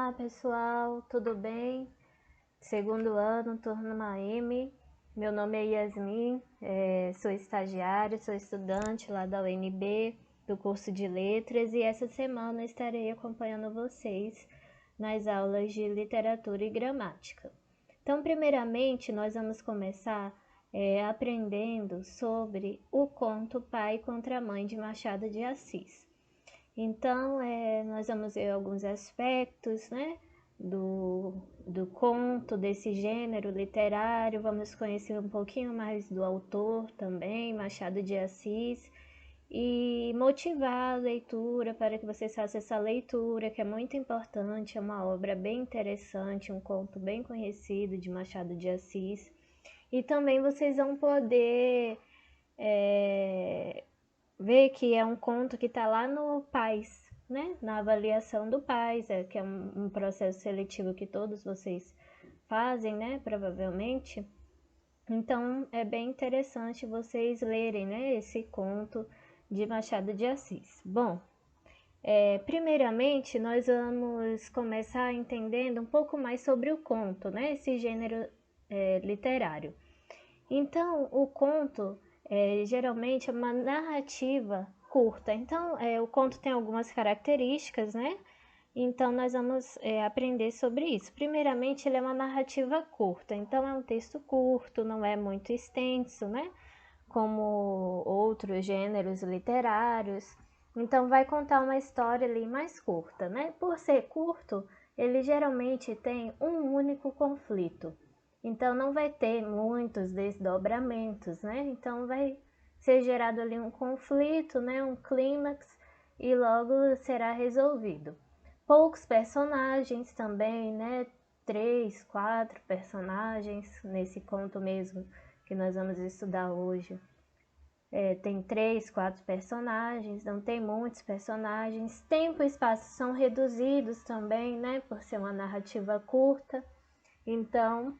Olá pessoal, tudo bem? Segundo ano, turno AM. Meu nome é Yasmin, sou estagiária, sou estudante lá da UNB, do curso de Letras, e essa semana estarei acompanhando vocês nas aulas de literatura e gramática. Então, primeiramente, nós vamos começar aprendendo sobre o conto Pai contra Mãe de Machado de Assis. Então, nós vamos ver alguns aspectos, né, do conto, desse gênero literário. Vamos conhecer um pouquinho mais do autor também, Machado de Assis, e motivar a leitura para que vocês façam essa leitura, que é muito importante. É uma obra bem interessante, um conto bem conhecido de Machado de Assis. E também vocês vão poder ver que é um conto que está lá no PAS, né? Na avaliação do PAS, que é um processo seletivo que todos vocês fazem, né? Provavelmente. Então, é bem interessante vocês lerem, né? Esse conto de Machado de Assis. Bom, primeiramente, nós vamos começar entendendo um pouco mais sobre o conto, né? Esse gênero literário. Então, o conto geralmente é uma narrativa curta. Então, o conto tem algumas características, né? Então, nós vamos aprender sobre isso. Primeiramente, ele é uma narrativa curta. Então, é um texto curto, não é muito extenso, né? Como outros gêneros literários. Então, vai contar uma história ali mais curta, né? Por ser curto, ele geralmente tem um único conflito. Então, não vai ter muitos desdobramentos, né? Então, vai ser gerado ali um conflito, né? Um clímax, e logo será resolvido. Poucos personagens também, né? 3, 4 personagens nesse conto mesmo que nós vamos estudar hoje. Tem 3, 4 personagens, não tem muitos personagens. Tempo e espaço são reduzidos também, né? Por ser uma narrativa curta. Então,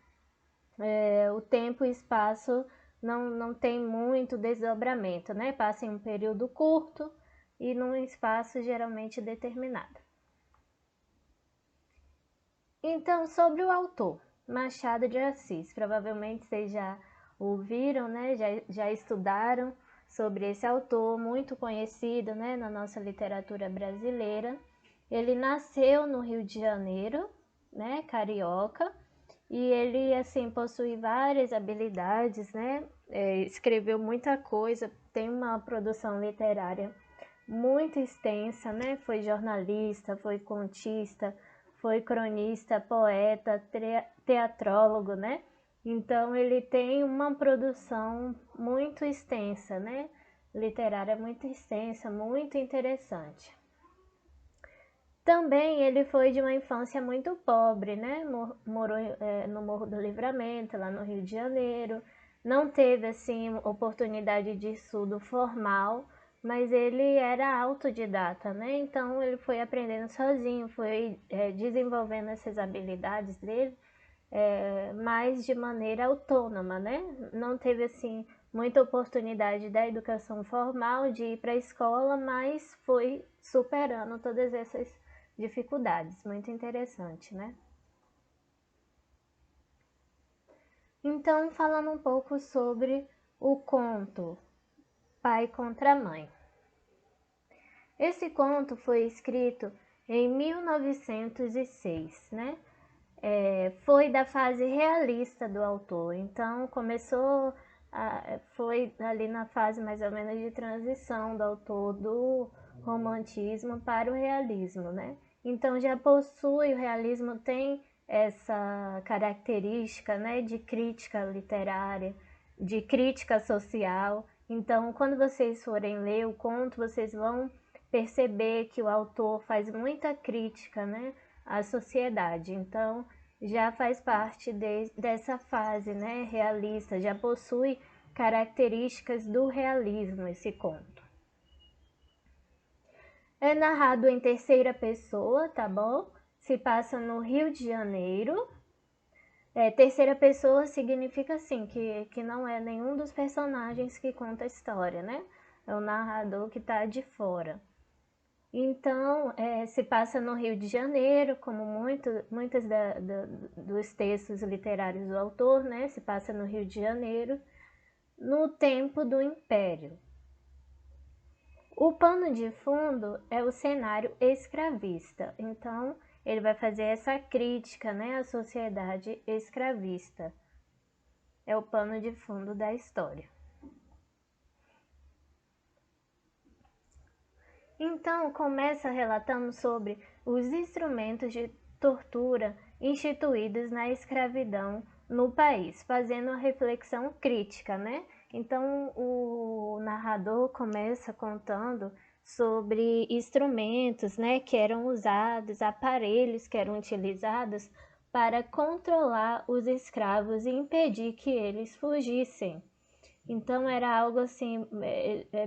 o tempo e espaço não tem muito desdobramento, né? Passa em um período curto e num espaço geralmente determinado. Então, sobre o autor, Machado de Assis, provavelmente vocês já ouviram, né? Já estudaram sobre esse autor muito conhecido, né? Na nossa literatura brasileira. Ele nasceu no Rio de Janeiro, né? Carioca. E ele, assim, possui várias habilidades, né? Escreveu muita coisa, tem uma produção literária muito extensa, né? Foi jornalista, foi contista, foi cronista, poeta, teatrólogo, né? Então, ele tem uma produção muito extensa, né? Literária muito extensa, muito interessante. Também ele foi de uma infância muito pobre, né? Morou no Morro do Livramento, lá no Rio de Janeiro. Não teve, assim, oportunidade de estudo formal, mas ele era autodidata, né? Então, ele foi aprendendo sozinho, foi desenvolvendo essas habilidades dele, mas de maneira autônoma, né? Não teve, assim, muita oportunidade da educação formal, de ir para a escola, mas foi superando todas essas dificuldades. Muito interessante, né? Então, falando um pouco sobre o conto Pai contra Mãe. Esse conto foi escrito em 1906, né? Foi da fase realista do autor, então foi ali na fase mais ou menos de transição do autor do romantismo para o realismo, né? Então já possui, o realismo tem essa característica, né, de crítica literária, de crítica social. Então, quando vocês forem ler o conto, vocês vão perceber que o autor faz muita crítica, né, à sociedade. Então, já faz parte dessa fase, né, realista, já possui características do realismo esse conto. É narrado em terceira pessoa, tá bom? Se passa no Rio de Janeiro. Terceira pessoa significa assim, que não é nenhum dos personagens que conta a história, né? É o narrador que tá de fora. Então, se passa no Rio de Janeiro, como muitos dos textos literários do autor, né, se passa no Rio de Janeiro, no tempo do Império. O pano de fundo é o cenário escravista, então ele vai fazer essa crítica, né, à sociedade escravista. É o pano de fundo da história. Então, começa relatando sobre os instrumentos de tortura instituídos na escravidão no país, fazendo uma reflexão crítica, né? Então, o narrador começa contando sobre instrumentos, né, que eram usados, aparelhos que eram utilizados para controlar os escravos e impedir que eles fugissem. Então era algo assim,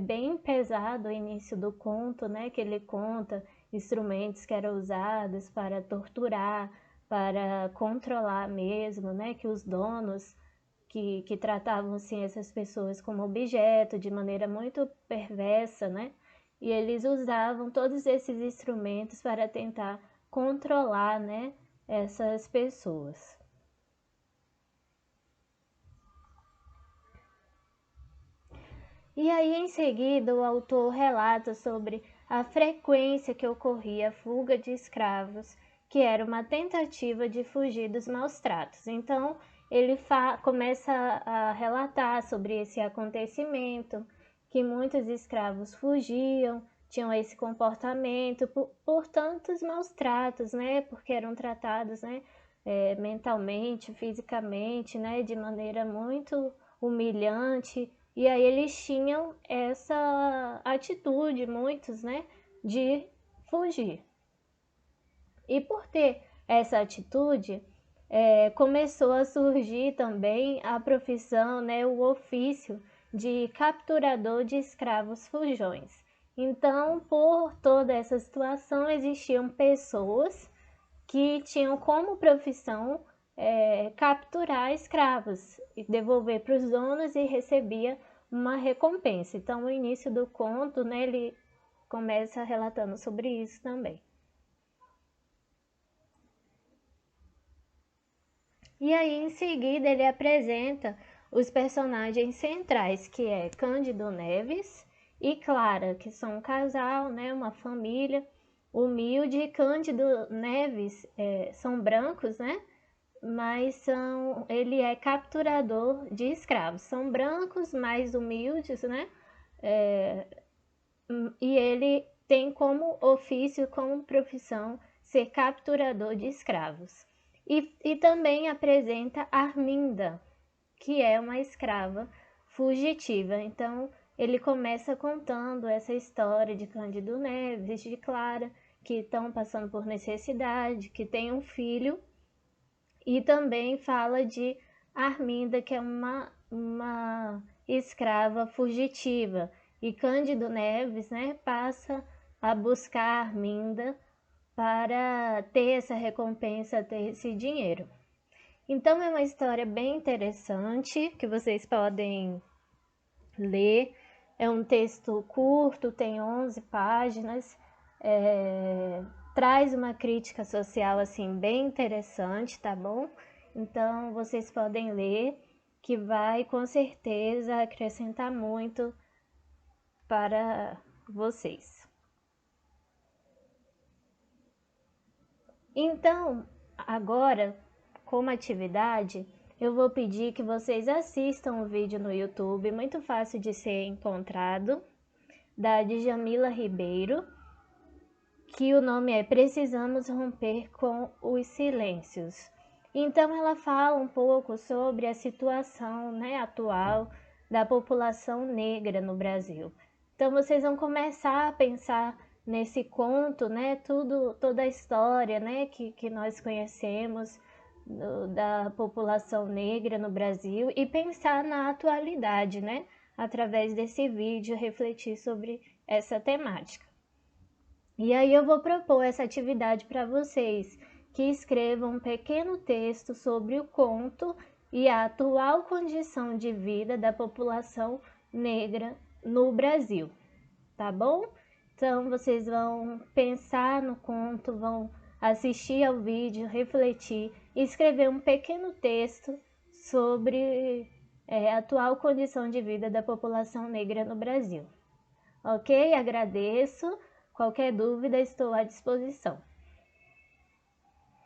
bem pesado o início do conto, né? Que ele conta instrumentos que eram usados para torturar, para controlar mesmo, né? Que os donos que tratavam assim essas pessoas como objeto de maneira muito perversa, né? E eles usavam todos esses instrumentos para tentar controlar, né? Essas pessoas. E aí, em seguida, o autor relata sobre a frequência que ocorria a fuga de escravos, que era uma tentativa de fugir dos maus tratos. Então, ele começa a relatar sobre esse acontecimento, que muitos escravos fugiam, tinham esse comportamento por tantos maus tratos, né? Porque eram tratados, né? Mentalmente, fisicamente, né? De maneira muito humilhante. E aí eles tinham essa atitude, muitos, né, de fugir. E por ter essa atitude, começou a surgir também a profissão, né, o ofício de capturador de escravos fujões. Então, por toda essa situação, existiam pessoas que tinham como profissão capturar escravos e devolver para os donos e recebia uma recompensa. Então, o início do conto, né, ele começa relatando sobre isso também. E aí, em seguida, ele apresenta os personagens centrais, que é Cândido Neves e Clara, que são um casal, né, uma família humilde. Cândido Neves são brancos, né? Mas ele é capturador de escravos. São brancos, mais humildes, né? E ele tem como ofício, como profissão, ser capturador de escravos. E também apresenta Arminda, que é uma escrava fugitiva. Então, ele começa contando essa história de Cândido Neves, de Clara, que estão passando por necessidade, que tem um filho. E também fala de Arminda, que é uma escrava fugitiva. E Cândido Neves, né, passa a buscar Arminda para ter essa recompensa, ter esse dinheiro. Então é uma história bem interessante que vocês podem ler. É um texto curto, tem 11 páginas, traz uma crítica social assim bem interessante, tá bom? Então vocês podem ler, que vai com certeza acrescentar muito para vocês. Então, agora, como atividade, eu vou pedir que vocês assistam o vídeo no YouTube, muito fácil de ser encontrado, da Djamila Ribeiro, que o nome é Precisamos Romper com os Silêncios. Então ela fala um pouco sobre a situação, né, atual da população negra no Brasil. Então vocês vão começar a pensar nesse conto, né, toda a história, né, que nós conhecemos da população negra no Brasil e pensar na atualidade, né, através desse vídeo, refletir sobre essa temática. E aí eu vou propor essa atividade para vocês, que escrevam um pequeno texto sobre o conto e a atual condição de vida da população negra no Brasil, tá bom? Então, vocês vão pensar no conto, vão assistir ao vídeo, refletir e escrever um pequeno texto sobre a atual condição de vida da população negra no Brasil. Ok? Agradeço. Qualquer dúvida, estou à disposição.